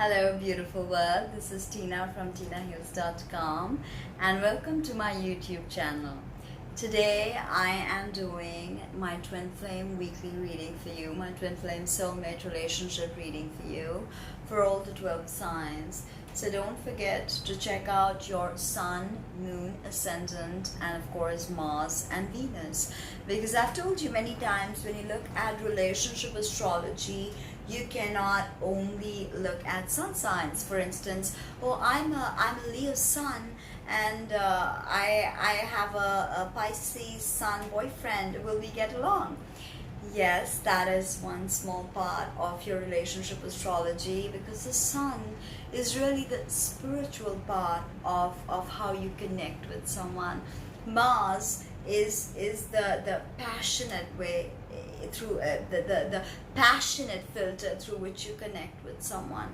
Hello beautiful world, this is Tina from tinahills.com and welcome to my YouTube channel. Today I am doing my twin flame weekly reading for you, my twin flame soulmate relationship reading for you for all the 12 signs. So don't forget to check out your sun, moon, ascendant, and of course Mars and Venus, because I've told you many times when you look at relationship astrology, you cannot only look at sun signs. For instance, I'm a Leo sun and I have a Pisces sun boyfriend. Will we get along? Yes, that is one small part of your relationship astrology, because the sun is really the spiritual part of how you connect with someone. Mars is the passionate way through the passionate filter through which you connect with someone.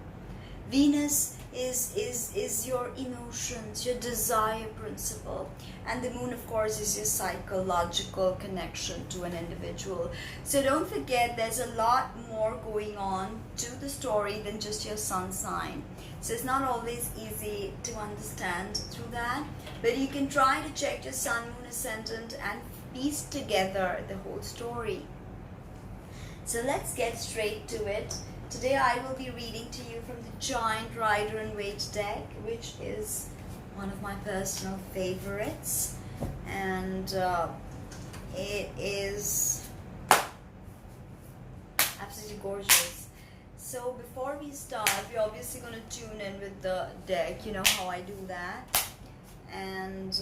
Venus is your emotions, your desire principle, and the moon of course is your psychological connection to an individual. So don't forget, there's a lot more going on to the story than just your sun sign. So it's not always easy to understand through that, but you can try to check your sun, moon, ascendant and piece together the whole story. So let's get straight to it. Today I will be reading to you from the Giant Rider and Waite deck, which is one of my personal favorites, and it is absolutely gorgeous. So before we start, we're obviously going to tune in with the deck. You know how I do that. And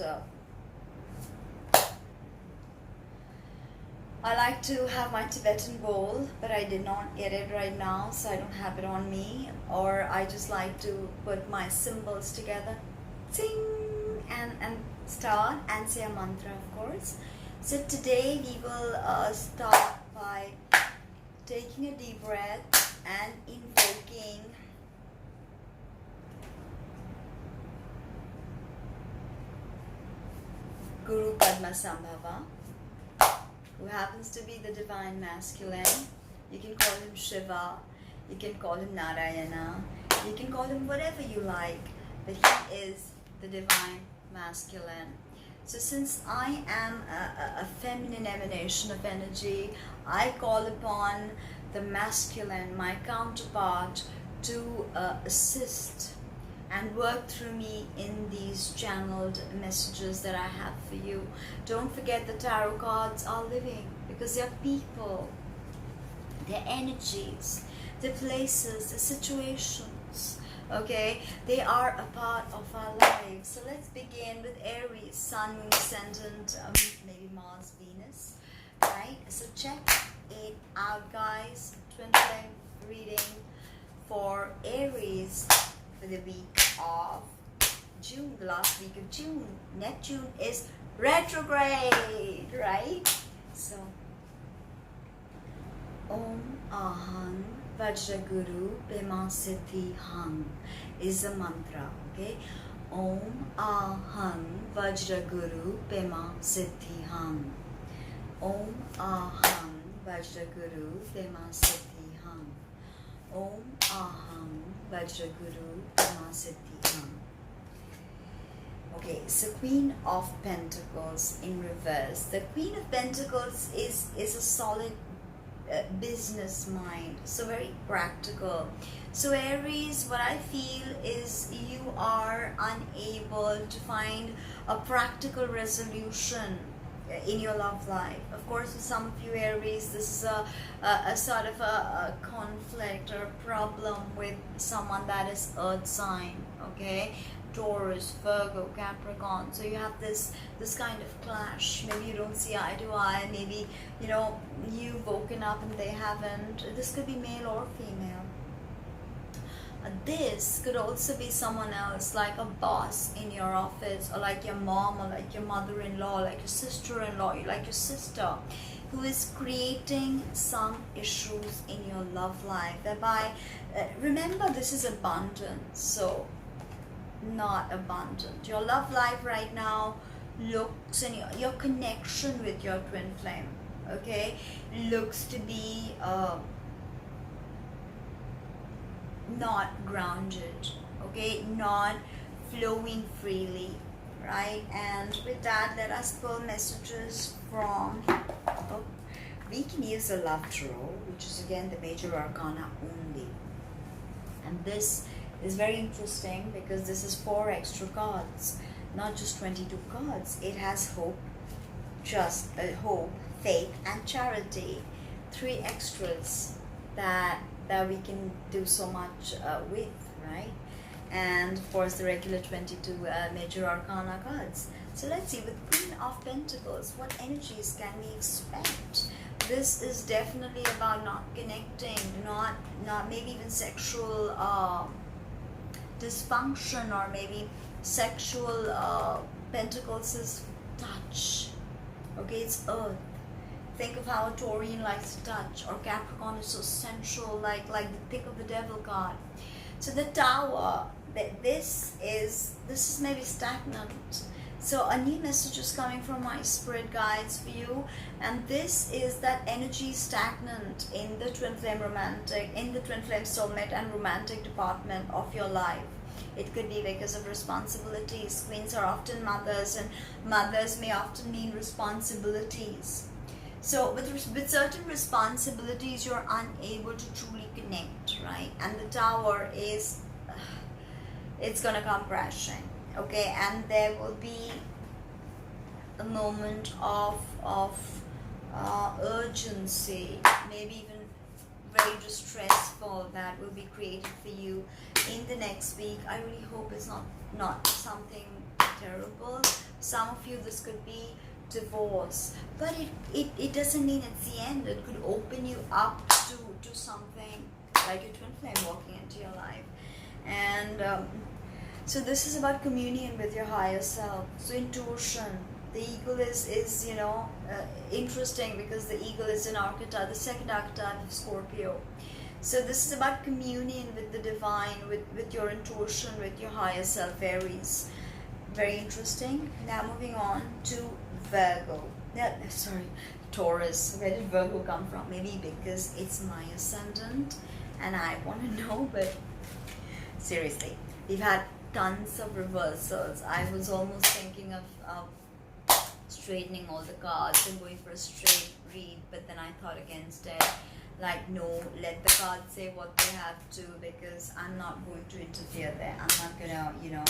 I like to have my Tibetan bowl, but I did not get it right now, so I don't have it on me. Or I just like to put my symbols together, ting, and start and say a mantra, of course. So today we will start by taking a deep breath and invoking Guru Padmasambhava, who happens to be the divine masculine. You can call him Shiva, you can call him Narayana, you can call him whatever you like, but he is the divine masculine. So since I am a feminine emanation of energy, I call upon the masculine, my counterpart, to assist and work through me in these channeled messages that I have for you. Don't forget, the tarot cards are living, because they're people, they're energies, they're places, they're situations, okay? They are a part of our lives. So let's begin with Aries, Sun, Moon, Ascendant, maybe Mars, Venus, right? So check it out, guys. Twin flame reading for Aries for the week of June, the last week of June. Neptune is retrograde, right? So Om Ahang Vajraguru Pema Siddhi Hang is the mantra, okay? Om Ahang Vajraguru Pema Siddhi Hang. Om Ahang Vajraguru Pema Siddhi Hang. Om Ahang Vajraguru Pema Siddhi Hang. Okay, so Queen of Pentacles in reverse. The Queen of Pentacles is a solid business mind, so very practical. So Aries, what I feel is you are unable to find a practical resolution in your love life. Of course, for some of you Aries, this is a sort of a conflict or a problem with someone that is earth sign, okay? Taurus, Virgo, Capricorn. So you have this kind of clash. Maybe you don't see eye to eye. Maybe, you know, you've woken up and they haven't. This could be male or female. This could also be someone else, like a boss in your office, or like your mom, or like your mother-in-law, like your sister-in-law, like your sister, who is creating some issues in your love life. Thereby, remember, this is abundance, so not abundant. Your love life right now looks, and your connection with your twin flame, okay, looks to be not grounded, okay, not flowing freely, right? And with that, let us pull messages from, oh, we can use a love tarot, which is again the major arcana only. And this is very interesting because this is 4 extra cards, not just 22 cards. It has hope, trust, hope, faith, and charity. 3 extras that we can do so much with, right? And of course the regular 22 major arcana cards. So let's see, with Queen of Pentacles, what energies can we expect? This is definitely about not connecting, not maybe even sexual dysfunction, or maybe sexual Pentacles is touch. Okay, it's earth. Think of how a Taurian likes to touch, or Capricorn is so sensual, like the thick of the devil card. So the Tower, this is maybe stagnant. So a new message is coming from my spirit guides for you, and this is that energy stagnant in the twin flame romantic, in the twin flame soulmate and romantic department of your life. It could be because of responsibilities. Queens are often mothers, and mothers may often mean responsibilities. So with certain responsibilities, you're unable to truly connect, right? And the Tower is, it's gonna come crashing, okay? And there will be a moment of urgency, maybe even very distressful, that will be created for you in the next week. I really hope it's not something terrible. Some of you, this could be divorce, but it doesn't mean it's the end. It could open you up to something like a twin flame walking into your life. And so this is about communion with your higher self. So intuition, the eagle is you know, interesting because the eagle is an archetype, the second archetype of Scorpio. So this is about communion with the divine, with your intuition, with your higher self, Aries. Very interesting. Now moving on to Virgo. Taurus. Where did Virgo come from? Maybe because it's my ascendant and I want to know, but seriously, we've had tons of reversals. I was almost thinking of straightening all the cards and going for a straight read, but then I thought against it. Like, no, let the cards say what they have to, because I'm not going to interfere there. I'm not gonna, you know.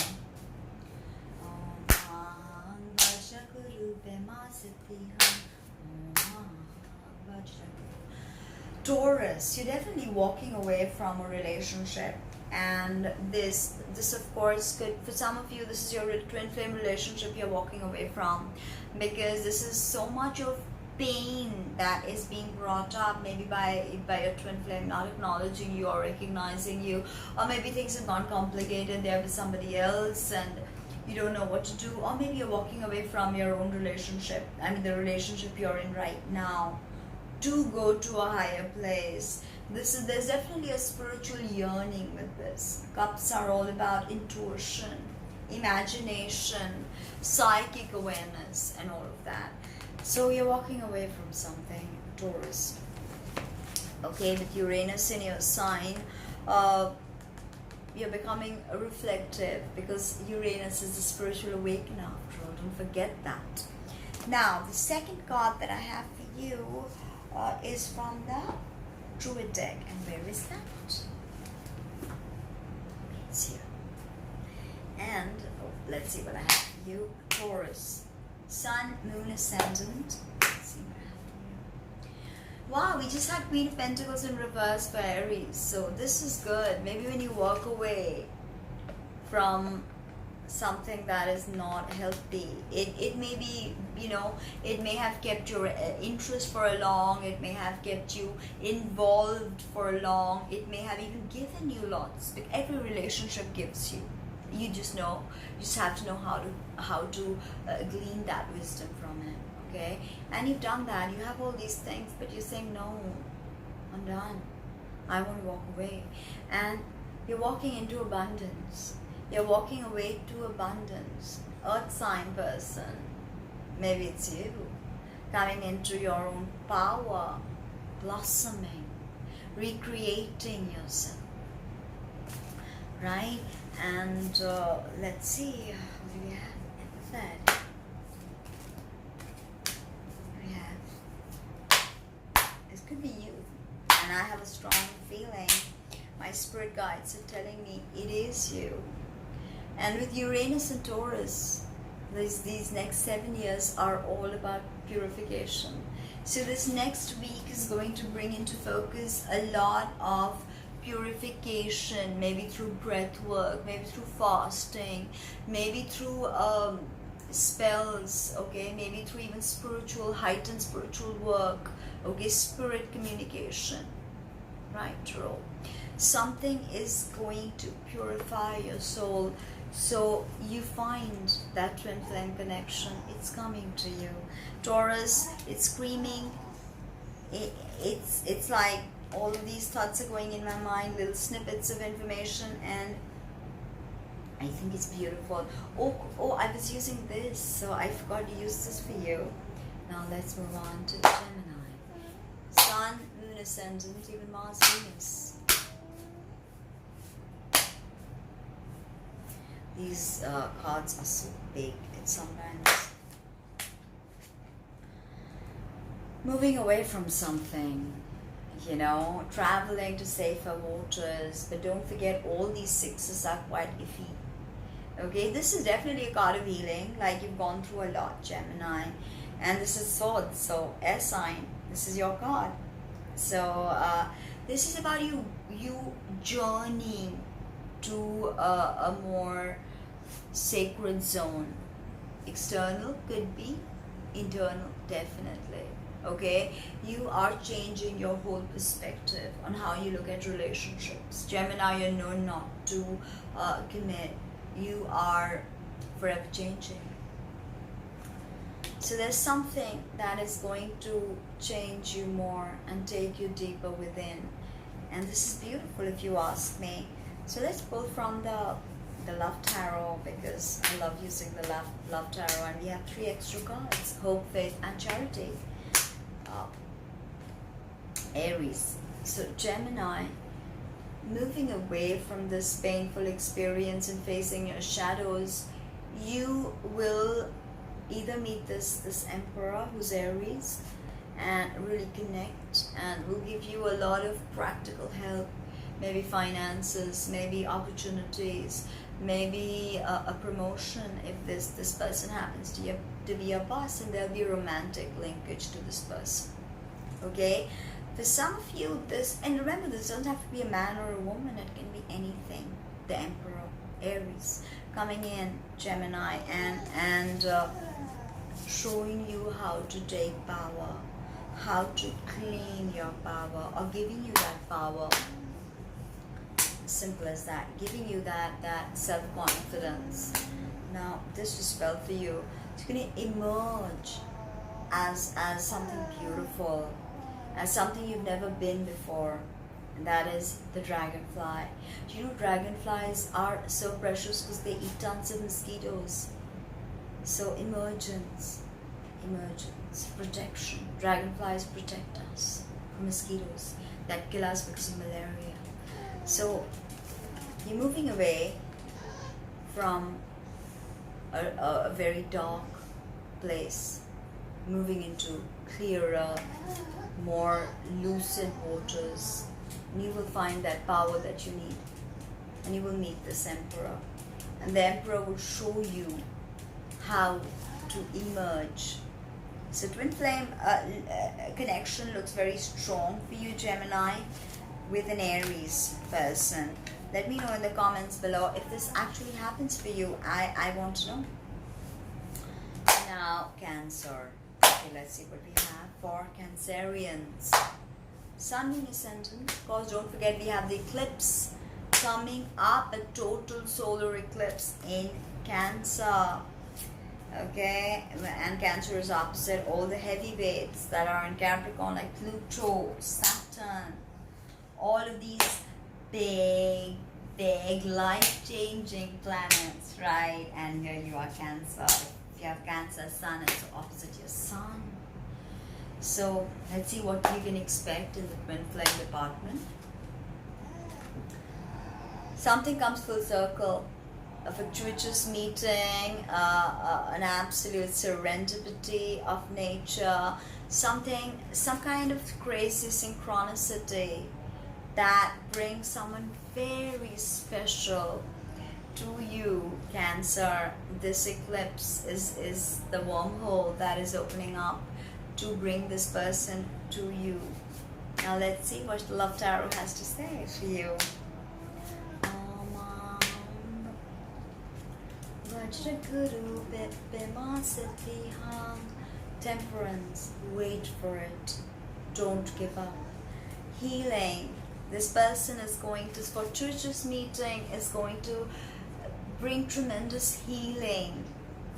Taurus, you're definitely walking away from a relationship, and this of course could, for some of you, this is your twin flame relationship you're walking away from, because this is so much of pain that is being brought up, maybe by a twin flame not acknowledging you or recognizing you, or maybe things have gone complicated there with somebody else and you don't know what to do, or maybe you're walking away from your own relationship, I mean the relationship you're in right now, to go to a higher place. There's definitely a spiritual yearning with this. Cups are all about intuition, imagination, psychic awareness, and all of that. So you're walking away from something, Taurus. Okay, with Uranus in your sign, you're becoming reflective, because Uranus is the spiritual awakener after all. Don't forget that. Now, the second card that I have for you is from the Druid deck. And where is that? It's here. And let's see what I have for you. Taurus. Sun, Moon, Ascendant. Let's see what I have for you. Wow, we just had Queen of Pentacles in reverse for Aries. So this is good. Maybe when you walk away from something that is not healthy, it may be, you know, it may have kept your interest for a long, it may have kept you involved for a long, it may have even given you lots. Like every relationship gives you. You just know, you just have to know how to glean that wisdom from it, okay? And you've done that, you have all these things, but you're saying, no, I'm done, I want to walk away. And you're walking into abundance. You're walking away to abundance. Earth sign person, maybe it's you, coming into your own power, blossoming, recreating yourself. right? And let's see, what do we have with that? We have, this could be you, and I have a strong feeling. My spirit guides are telling me it is you. And with Uranus and Taurus, these next 7 years are all about purification. So this next week is going to bring into focus a lot of purification, maybe through breath work, maybe through fasting, maybe through spells, okay, maybe through even heightened spiritual work, okay, spirit communication, right, Tarot. Something is going to purify your soul, so you find that twin flame connection. It's coming to you. Taurus, it's screaming. It's like all of these thoughts are going in my mind, little snippets of information, and I think it's beautiful. Oh, I was using this, so I forgot to use this for you. Now let's move on to Gemini. Sun, Moon, Ascendant, even Mars, Venus. These cards are so big, it's sometimes moving away from something, you know, traveling to safer waters. But don't forget, all these sixes are quite iffy. Okay, this is definitely a card of healing, like you've gone through a lot, Gemini. And this is Swords, so air sign, this is your card. So this is about you journeying to a more sacred zone. External could be, internal definitely. Okay, you are changing your whole perspective on how you look at relationships. Gemini, you're known not to commit. You are forever changing. So there's something that is going to change you more and take you deeper within. And this is beautiful if you ask me. So let's pull from the Love Tarot, because I love using the Love Tarot, and we have 3 extra cards: Hope, Faith, and Charity. Aries. So Gemini, moving away from this painful experience and facing your shadows, you will either meet this Emperor who's Aries and really connect, and will give you a lot of practical help. Maybe finances, maybe opportunities, maybe a promotion if this person happens to be your boss, and there'll be a romantic linkage to this person. Okay, for some of you, this, and remember, this doesn't have to be a man or a woman, it can be anything. The Emperor, Aries, coming in, Gemini, and showing you how to take power, how to claim your power, or giving you that power. Simple as that, giving you that self-confidence. Now this is spelled for you. It's going to emerge as something beautiful, as something you've never been before, and that is the dragonfly. You know, dragonflies are so precious because they eat tons of mosquitoes. So emergence, protection. Dragonflies protect us from mosquitoes that kill us because of malaria. So you're moving away from a very dark place, moving into clearer, more lucid waters, and you will find that power that you need, and you will meet this Emperor, and the Emperor will show you how to emerge. So twin flame connection looks very strong for you, Gemini, with an Aries person. Let me know in the comments below if this actually happens for you. I want to know. Now, Cancer. Okay, let's see what we have for Cancerians. Sun, Moon, Ascendant. Of course, don't forget we have the eclipse coming up, a total solar eclipse in Cancer. Okay, and Cancer is opposite all the heavyweights that are in Capricorn, like Pluto, Saturn, all of these big life-changing planets, right? And here you are, Cancer. If you have Cancer Sun, it's opposite your Sun. So let's see what you can expect in the twin flame department. something comes full circle, a fortuitous meeting, an absolute serendipity of nature, some kind of crazy synchronicity that brings someone very special to you, Cancer. This eclipse is the wormhole that is opening up to bring this person to you. Now let's see what the Love Tarot has to say for you. Temperance, wait for it, don't give up. Healing, this person is going to, fortuitous meeting is going to bring tremendous healing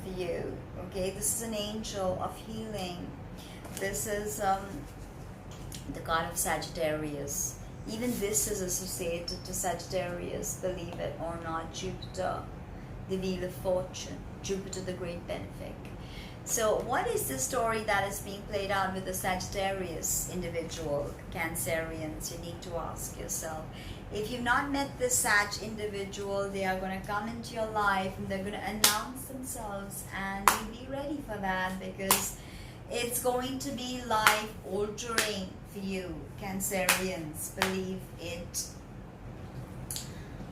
for you. Okay, this is an angel of healing. This is the card of Sagittarius. Even this is associated to Sagittarius, believe it or not. Jupiter, the wheel of fortune. Jupiter, the great benefic. So what is the story that is being played out with the Sagittarius individual, Cancerians? You need to ask yourself. If you've not met this Sag individual, they are going to come into your life and they're going to announce themselves, and you be ready for that, because it's going to be life altering for you, Cancerians. Believe it.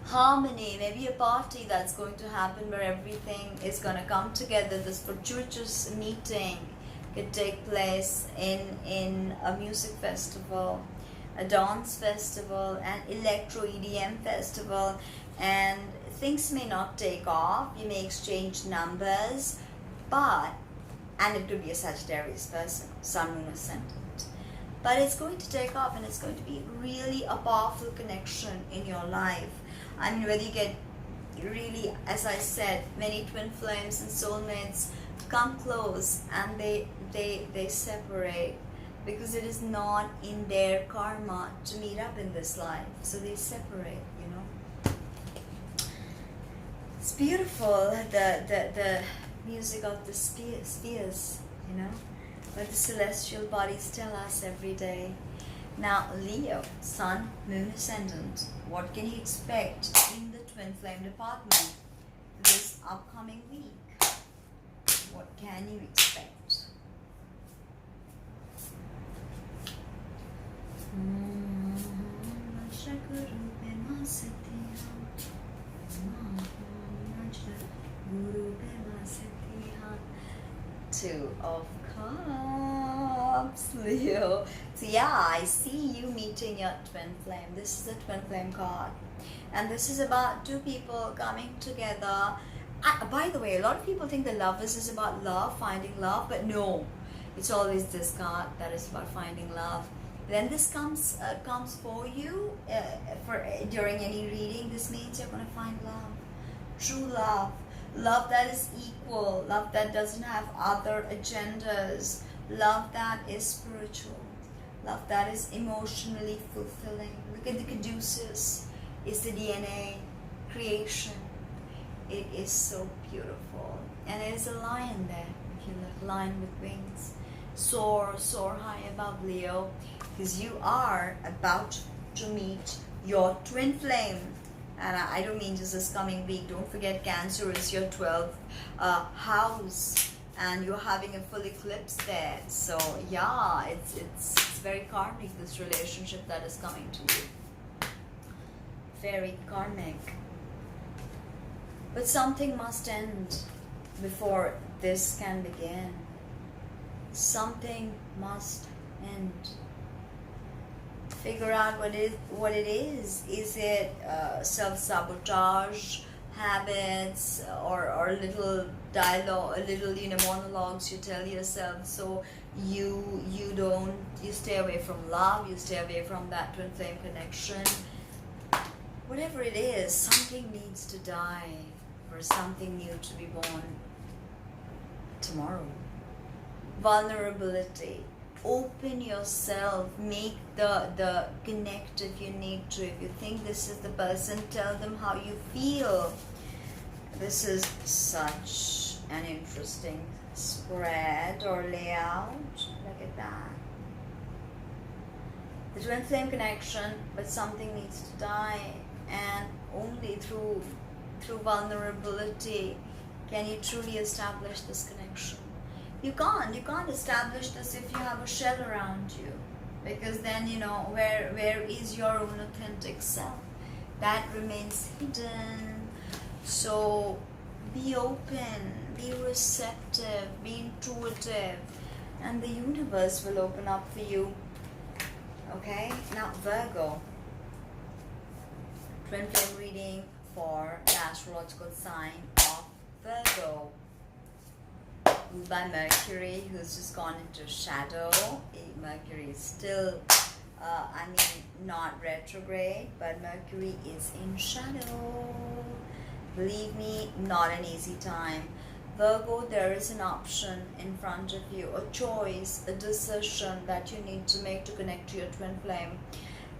Harmony, maybe a party that's going to happen where everything is going to come together. This fortuitous meeting could take place in a music festival, a dance festival, an electro EDM festival, and things may not take off. You may exchange numbers, and it could be a Sagittarius person, Sun, Moon, Ascendant. But it's going to take off, and it's going to be really a powerful connection in your life. I mean, whether you get really, as I said, many twin flames and soulmates come close and they separate because it is not in their karma to meet up in this life. So they separate, you know. It's beautiful, the music of the spheres, you know, what the celestial bodies tell us every day. Now, Leo, Sun, Moon, Ascendant, what can you expect in the twin flame department this upcoming week? What can you expect? Two of Cups, Leo. So yeah, I see you meeting your twin flame. This is a twin flame card, and this is about two people coming together. By the way, a lot of people think the Lovers is about love, finding love, but no, it's always this card that is about finding love. When this comes for you during any reading, this means you're going to find love, true love. Love that is equal, love that doesn't have other agendas, love that is spiritual, love that is emotionally fulfilling. Look at the caduceus, it's the DNA creation. It is so beautiful. And there's a lion there, if you look, lion with wings. Soar high above, Leo, because you are about to meet your twin flame. And I don't mean just this coming week. Don't forget, Cancer is your 12th house, and you're having a full eclipse there. So yeah, it's very karmic, this relationship that is coming to you. Very karmic. But something must end before this can begin. Something must end. Figure out what it is. Is it self-sabotage, habits, or little dialogue, little monologues you tell yourself, so you stay away from love, you stay away from that twin flame connection. Whatever it is, something needs to die for something new to be born tomorrow. Vulnerability. Open yourself, make the connect if you need to. If you think this is the person, tell them how you feel. This is such an interesting spread or layout. Look at that. The twin flame connection, but something needs to die. And only through vulnerability can you truly establish this connection. You can't establish this if you have a shell around you, because then where is your own authentic self? That remains hidden. So be open, be receptive, be intuitive, and the universe will open up for you. Okay, now Virgo, twin flame reading for the astrological sign of Virgo, ruled by Mercury, who's just gone into shadow. Mercury is still, not retrograde, but Mercury is in shadow. Believe me, not an easy time. Virgo, there is an option in front of you, a choice, a decision that you need to make to connect to your twin flame.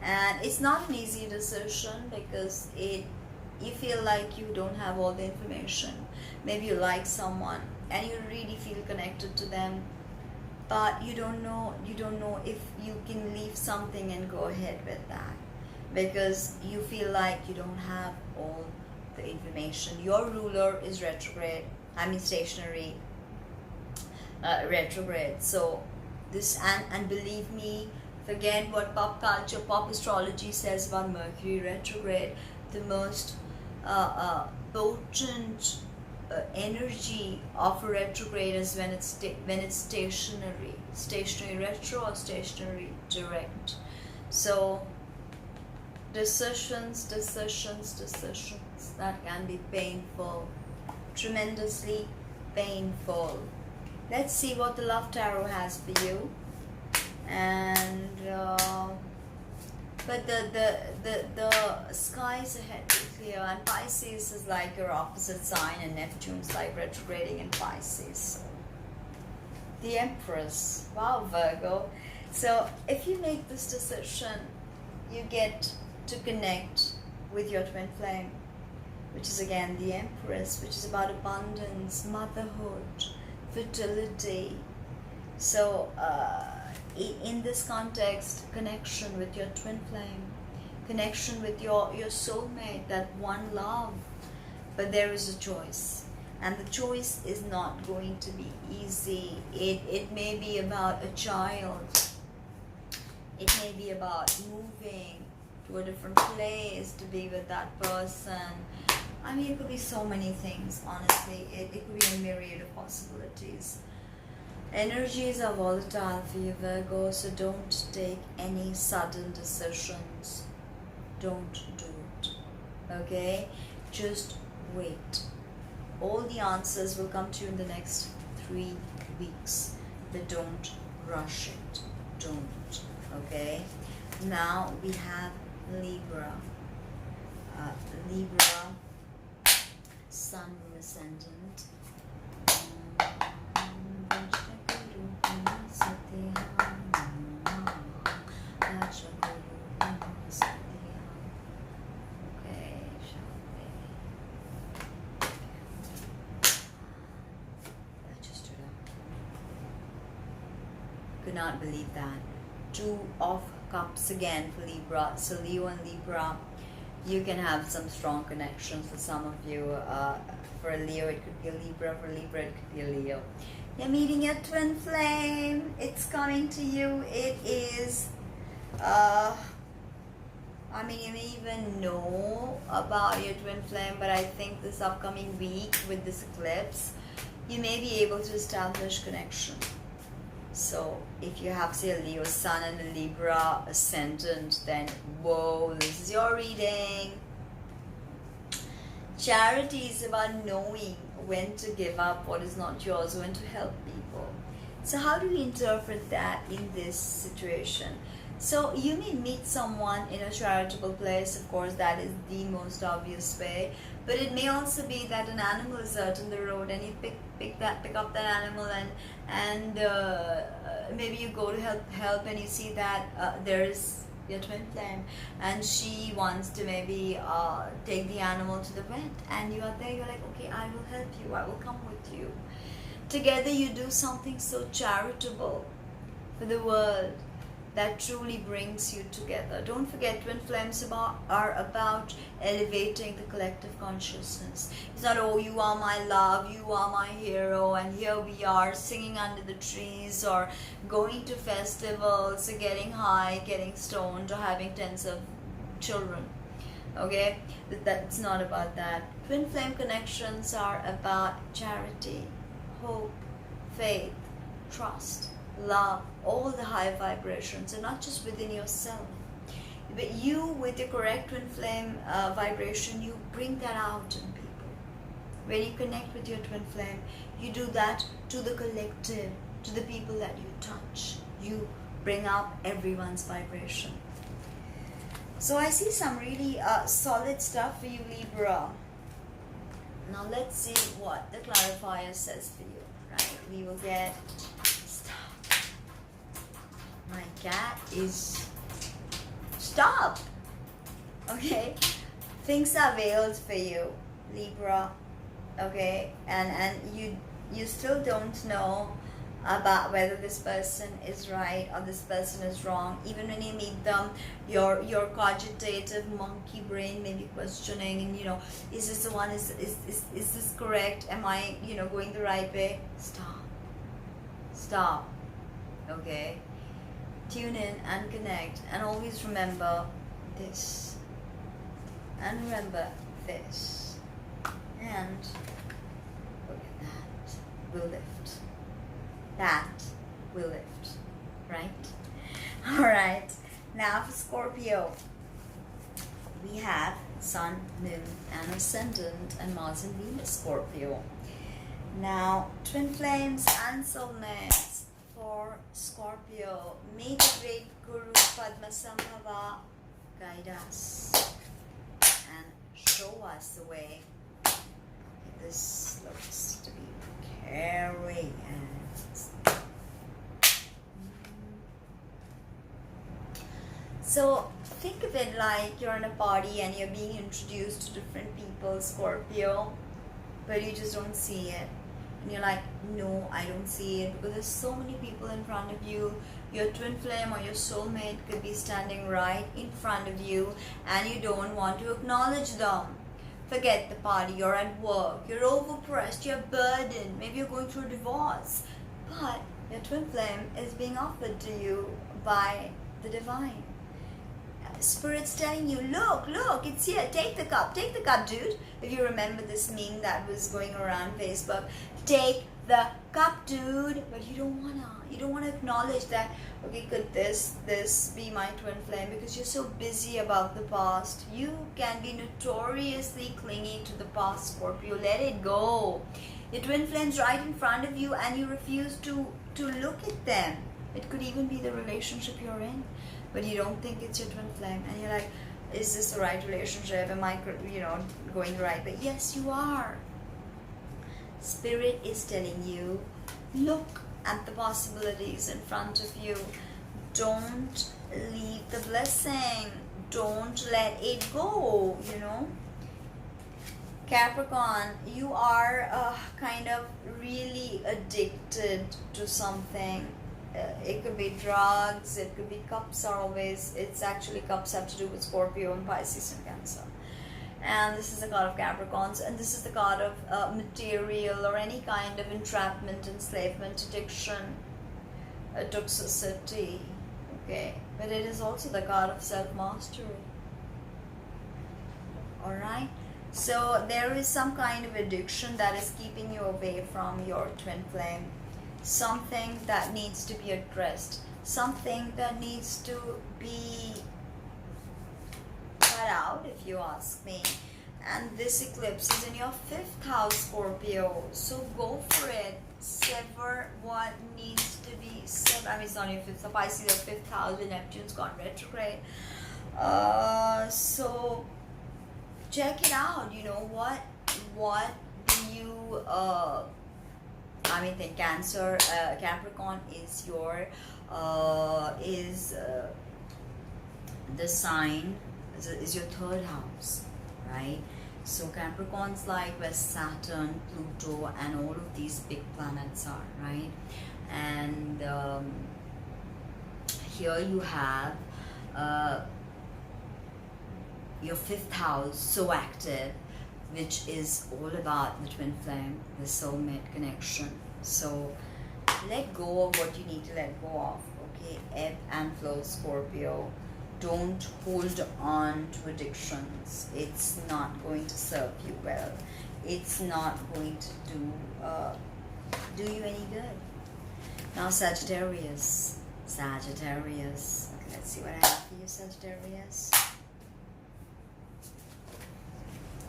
And it's not an easy decision because you feel like you don't have all the information. Maybe you like someone and you really feel connected to them, but you don't know if you can leave something and go ahead with that because you feel like you don't have all the information. Your ruler is retrograde, stationary, retrograde. So this, and believe me, forget what pop culture, pop astrology says about Mercury retrograde. The most potent energy of a retrograde is when it's stationary retro or stationary direct. So decisions that can be painful, tremendously painful. Let's see what the love tarot has for you. And but the skies ahead is clear, and Pisces is like your opposite sign, and Neptune's like retrograding in Pisces. So the Empress, wow, Virgo. So if you make this decision, you get to connect with your twin flame, which is again the Empress, which is about abundance, motherhood, fertility. So in this context, connection with your twin flame, connection with your soulmate, that one love. But there is a choice, and the choice is not going to be easy. It may be about a child, it may be about moving to a different place to be with that person. It could be so many things, honestly. It could be a myriad of possibilities. Energies are volatile for you, Virgo, so don't take any sudden decisions. Don't do it, okay? Just wait. All the answers will come to you in the next 3 weeks, but don't rush it. Don't, okay? Now we have Libra. Libra, Sun, Moon, Ascendant. Could not believe that. 2 of Cups again for Libra. So Leo and Libra, you can have some strong connections for some of you. For a Leo, it could be a Libra. For Libra, it could be a Leo. You're meeting your twin flame. It's coming to you. It is, you may even know about your twin flame, but I think this upcoming week with this eclipse, you may be able to establish connection. So if you have, say, a Leo Sun and a Libra Ascendant, then whoa, this is your reading. Charity is about knowing when to give up what is not yours, when to help people. So how do we interpret that in this situation? So you may meet someone in a charitable place, of course, that is the most obvious way. But it may also be that an animal is out on the road and you pick up that animal and maybe you go to help and you see that there is your twin flame and she wants to maybe take the animal to the vet, and you are there, you're like, okay, I will help you, I will come with you. Together you do something so charitable for the world. that truly brings you together. Don't forget, twin flames are about elevating the collective consciousness. It's not, oh, you are my love, you are my hero, and here we are singing under the trees, or going to festivals, or getting high, getting stoned, or having tens of children. Okay, that's not about that. Twin flame connections are about charity, hope, faith, trust, love, all the high vibrations, and not just within yourself, but you, with the correct twin flame vibration, you bring that out in people. When you connect with your twin flame, you do that to the collective, to the people that you touch. You bring up everyone's vibration. So I see some really solid stuff for you, Libra. Now let's see what the clarifier says for you, right? We will get... My cat is... Stop! Okay? Things are veiled for you, Libra. Okay? And you still don't know about whether this person is right or this person is wrong. Even when you meet them, your cogitative monkey brain may be questioning, and is this the one, is this correct, am I going the right way? Stop. Okay, tune in and connect, and always remember this, and remember this, and look at that, we'll lift. That will lift, right? All right, now for Scorpio, we have Sun, Moon, and Ascendant, and Mars and Venus Scorpio. Now, twin flames and soulmates for Scorpio. May the great Guru Padmasambhava guide us and show us the way. This looks to be carrying. So think of it like you're in a party and you're being introduced to different people, Scorpio, but you just don't see it. And you're like, no, I don't see it, because there's so many people in front of you. Your twin flame or your soulmate could be standing right in front of you, and you don't want to acknowledge them. Forget the party, you're at work, you're overpressed, you're burdened, maybe you're going through a divorce, but your twin flame is being offered to you by the divine. Spirit's telling you, look, it's here, take the cup, dude. If you remember this meme that was going around Facebook, take the cup, dude. But you don't wanna acknowledge that, okay, could this be my twin flame? Because you're so busy about the past. You can be notoriously clingy to the past, Scorpio. Let it go. Your twin flame's right in front of you, and you refuse to look at them. It could even be the relationship you're in, but you don't think it's your twin flame, and you're like, is this the right relationship? Am I, going right? But yes, you are. Spirit is telling you, look at the possibilities in front of you. Don't leave the blessing. Don't let it go, Capricorn, you are kind of really addicted to something. It could be drugs, it could be cups are always, it's actually cups have to do with Scorpio and Pisces and Cancer. And this is the card of Capricorns, and this is the card of material or any kind of entrapment, enslavement, addiction, toxicity, okay? But it is also the card of self-mastery, alright? So there is some kind of addiction that is keeping you away from your twin flame. Something that needs to be addressed, something that needs to be cut out, if you ask me. And this eclipse is in your 5th house, Scorpio, so go for it. Sever what needs to be severed. I mean, it's not your 5th, so Pisces, your 5th house, and Neptune's gone retrograde. So check it out. What do you think Cancer, Capricorn is your the sign is your 3rd house, right? So Capricorn's like where Saturn, Pluto, and all of these big planets are, right? And here you have your 5th house so active, which is all about the twin flame, the soulmate connection. So let go of what you need to let go of, okay? Ebb and flow, Scorpio. Don't hold on to addictions. It's not going to serve you well. It's not going to do you any good. Now Sagittarius. Sagittarius. Okay, let's see what I have for you, Sagittarius.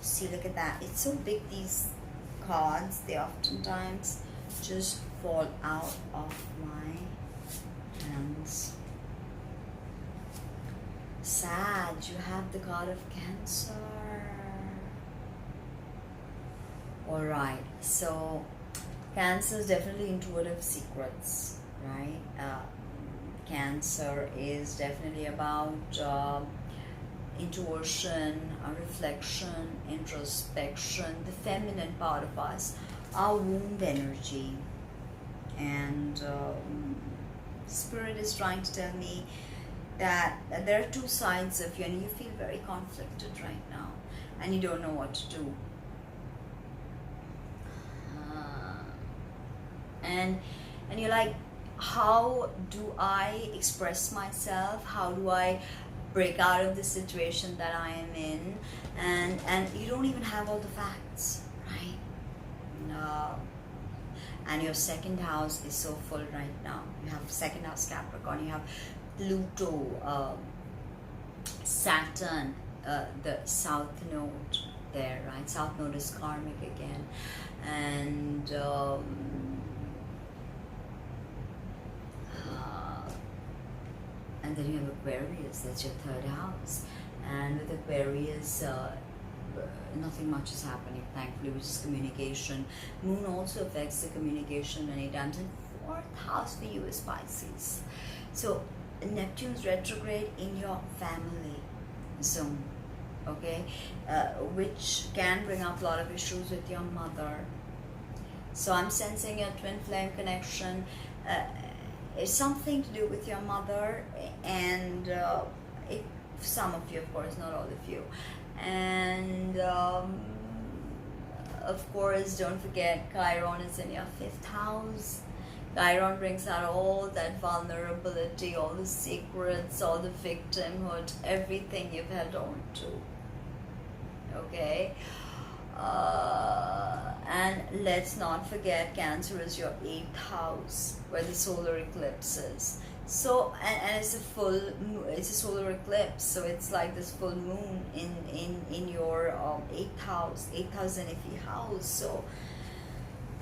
See, look at that. It's so big, these cards. They oftentimes just fall out of my hands. Sag, you have the card of Cancer. Alright, so Cancer is definitely intuitive secrets, right? Cancer is definitely about intuition, reflection, introspection, the feminine part of us, our womb energy. And Spirit is trying to tell me that there are two sides of you, and you feel very conflicted right now, and you don't know what to do. And you're like, how do I express myself? How do I break out of the situation that I am in? And you don't even have all the facts, right? No. And your 2nd house is so full right now. You have 2nd house Capricorn, you have Pluto, Saturn, the South Node there, right? South Node is karmic again. And then you have Aquarius, that's your 3rd house. And with Aquarius, nothing much is happening, thankfully, which is communication. Moon also affects the communication many times. And 4th house for you is Pisces. So Neptune's retrograde in your family zone, okay, which can bring up a lot of issues with your mother. So I'm sensing a twin flame connection. It's something to do with your mother, and some of you, of course, not all of you. And of course, don't forget Chiron is in your 5th house. Chiron brings out all that vulnerability, all the secrets, all the victimhood, everything you've held on to. Okay? And let's not forget, Cancer is your 8th house, where the solar eclipse is. So, and it's a solar eclipse, so it's like this full moon in your 8th house. 8th house and iffy house. So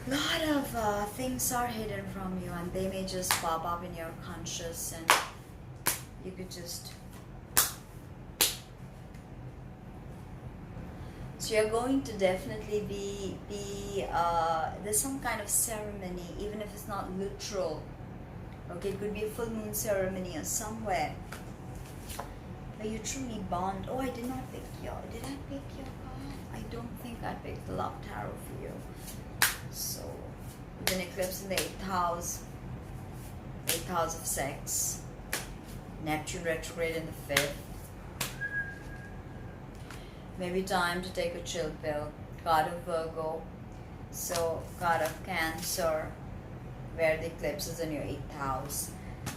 a lot of things are hidden from you, and they may just pop up in your conscious, and you could just. So you're going to definitely be there's some kind of ceremony, even if it's not literal. Okay, it could be a full moon ceremony or somewhere where you truly bond. Oh, I did not pick your. Did I pick your card? I don't think I picked the Love Tarot for you. So, with an eclipse in the 8th house, 8th house of sex, Neptune retrograde in the 5th. Maybe time to take a chill pill. Card of Virgo. So, card of Cancer, where the eclipse is in your 8th house.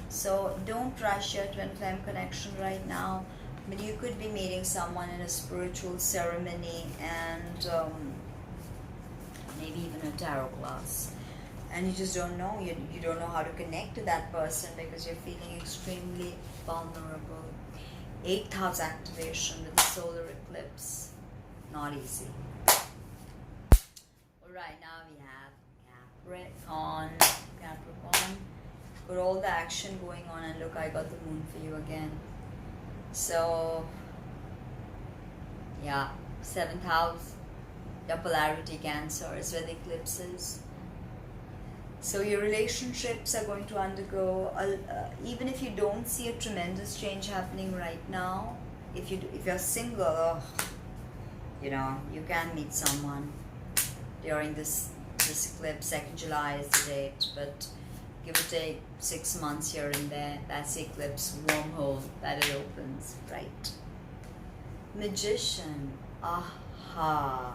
So don't rush your twin flame connection right now. But you could be meeting someone in a spiritual ceremony, and maybe even a tarot class. And you just don't know. You don't know how to connect to that person because you're feeling extremely vulnerable. 8th house activation with the solar eclipse. Not easy. Alright, now we have Capricorn. Got all the action going on, and look, I got the moon for you again. So, yeah, 7th house, your polarity Cancer is where the eclipse is. So your relationships are going to undergo, even if you don't see a tremendous change happening right now, if you're single, you know, you can meet someone during this eclipse. 2nd July is the date, but give or take 6 months here and there. That's the eclipse wormhole that it opens, right? Magician, aha.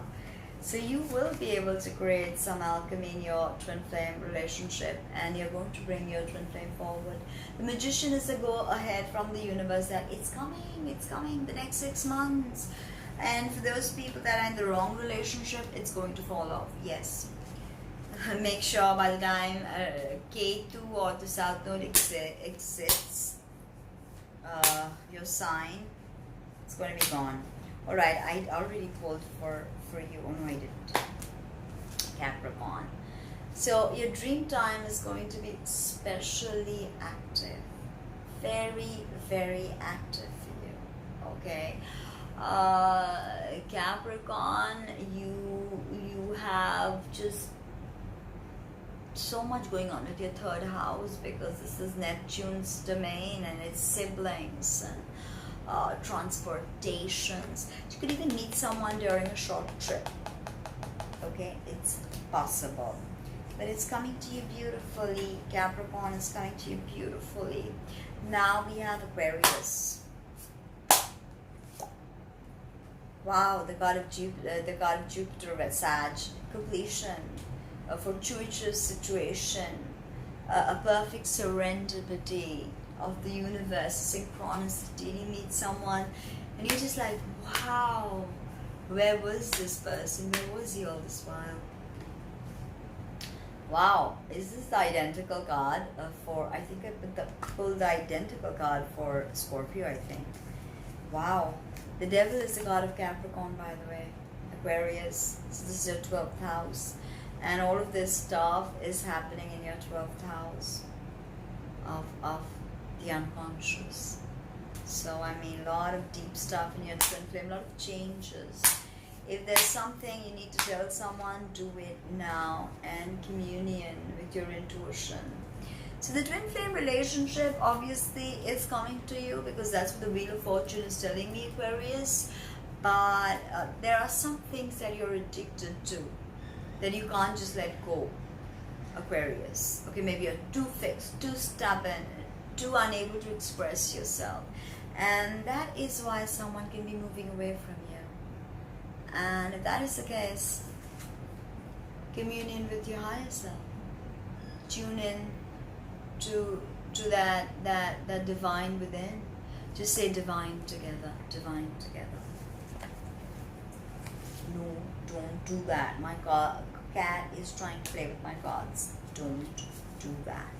So you will be able to create some alchemy in your twin flame relationship, and you're going to bring your twin flame forward. The Magician is a go ahead from the universe that it's coming the next 6 months. And for those people that are in the wrong relationship, it's going to fall off, yes. Make sure by the time K2 or the South Node exits your sign, it's going to be gone. Alright, I already pulled for you. Oh no, I didn't. Capricorn. So your dream time is going to be especially active. Very, very active for you. Okay. Capricorn, you have just so much going on at your third house, because this is Neptune's domain and its siblings and transportations. You could even meet someone during a short trip. Okay, it's possible. But it's coming to you beautifully. Capricorn is coming to you beautifully. Now we have Aquarius. Wow, the god of Jupiter with Sag. Completion. A fortuitous situation. A perfect serendipity of the universe, synchronicity. You meet someone and you're just like, wow, where was this person? Where was he all this while? Wow, is this the identical card for, I think I pulled the identical card for Scorpio, I think. Wow, the devil is the god of Capricorn, by the way. Aquarius, so this is your 12th house. And all of this stuff is happening in your 12th house of the unconscious. So I mean, a lot of deep stuff in your twin flame, a lot of changes. If there's something you need to tell someone, do it now, and communion with your intuition. So the twin flame relationship obviously is coming to you, because that's what the Wheel of Fortune is telling me, Aquarius. But there are some things that you're addicted to that you can't just let go, Aquarius. Okay, maybe you're too fixed, too stubborn, too unable to express yourself, and that is why someone can be moving away from you. And if that is the case, communion with your higher self, tune in to that divine within. Just say divine together, divine together. No, don't do that. My cat is trying to play with my cards. Don't do that.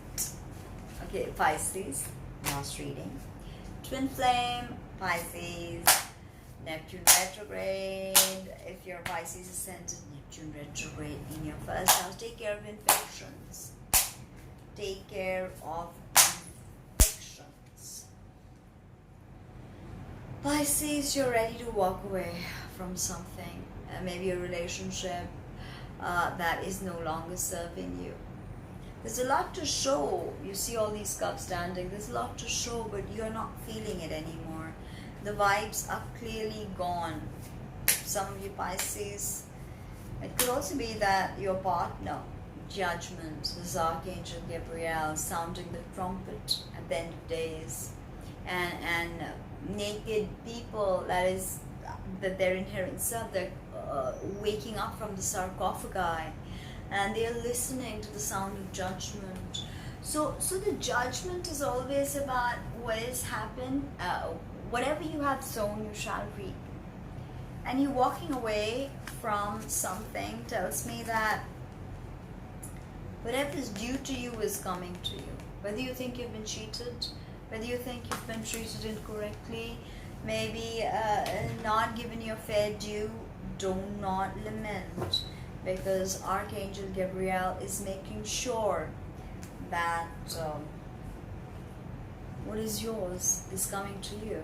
Okay, Pisces, last reading. Twin flame, Pisces, Neptune retrograde. If your Pisces ascendant, Neptune retrograde in your first house. Take care of infections. Take care of infections. Pisces, you're ready to walk away from something. Maybe a relationship that is no longer serving you. There's a lot to show. You see all these cups standing. There's a lot to show, but you're not feeling it anymore. The vibes are clearly gone. Some of you Pisces, it could also be that your partner, Judgment, this Archangel Gabriel, sounding the trumpet at the end of days, and naked people, that their inherent self, they're waking up from the sarcophagi, and they are listening to the sound of judgment. So the judgment is always about what has happened. Whatever you have sown, you shall reap. And you walking away from something tells me that whatever is due to you is coming to you. Whether you think you've been cheated, whether you think you've been treated incorrectly, maybe not given your fair due, do not lament, because Archangel Gabriel is making sure that what is yours is coming to you.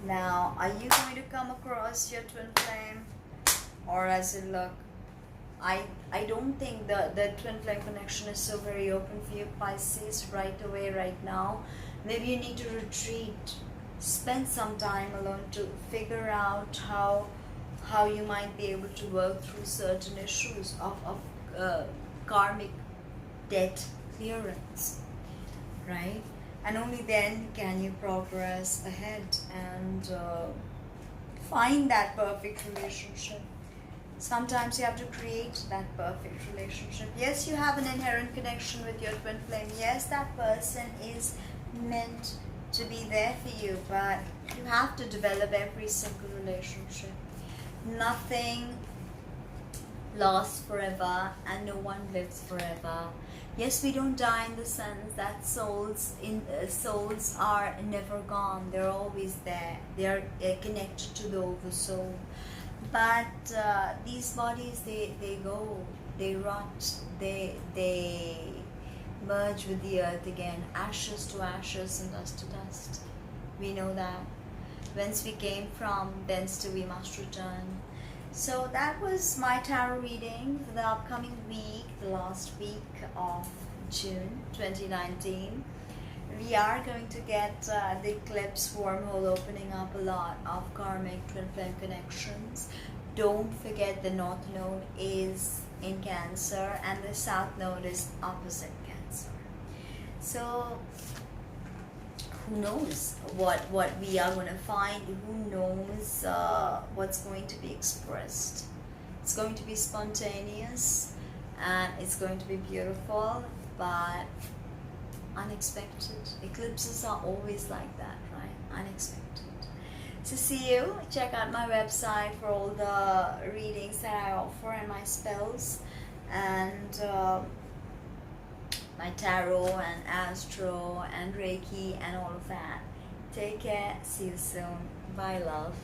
Now, are you going to come across your twin flame, or as it look? I don't think the twin flame connection is so very open for you, Pisces, right away, right now. Maybe you need to retreat, spend some time alone to figure out how you might be able to work through certain issues of karmic debt clearance, right? And only then can you progress ahead and find that perfect relationship. Sometimes you have to create that perfect relationship. Yes, you have an inherent connection with your twin flame. Yes, that person is meant to be there for you, but you have to develop every single relationship. Nothing lasts forever and no one lives forever. Yes, we don't die in the sense that souls are never gone. They're always there. They are connected to the oversoul. But these bodies, they go, they rot, they merge with the earth again, ashes to ashes and dust to dust. We know that. Whence we came from, thence too we must return. So that was my tarot reading for the upcoming week, the last week of June 2019. We are going to get the eclipse wormhole opening up a lot of karmic twin flame connections. Don't forget the north node is in Cancer and the south node is opposite Cancer. So who knows what we are going to find? Who knows what's going to be expressed? It's going to be spontaneous and it's going to be beautiful, but unexpected. Eclipses are always like that, right? Unexpected. So see you. Check out my website for all the readings that I offer and my spells and my tarot and astro and Reiki and all of that. Take care. See you soon. Bye, love.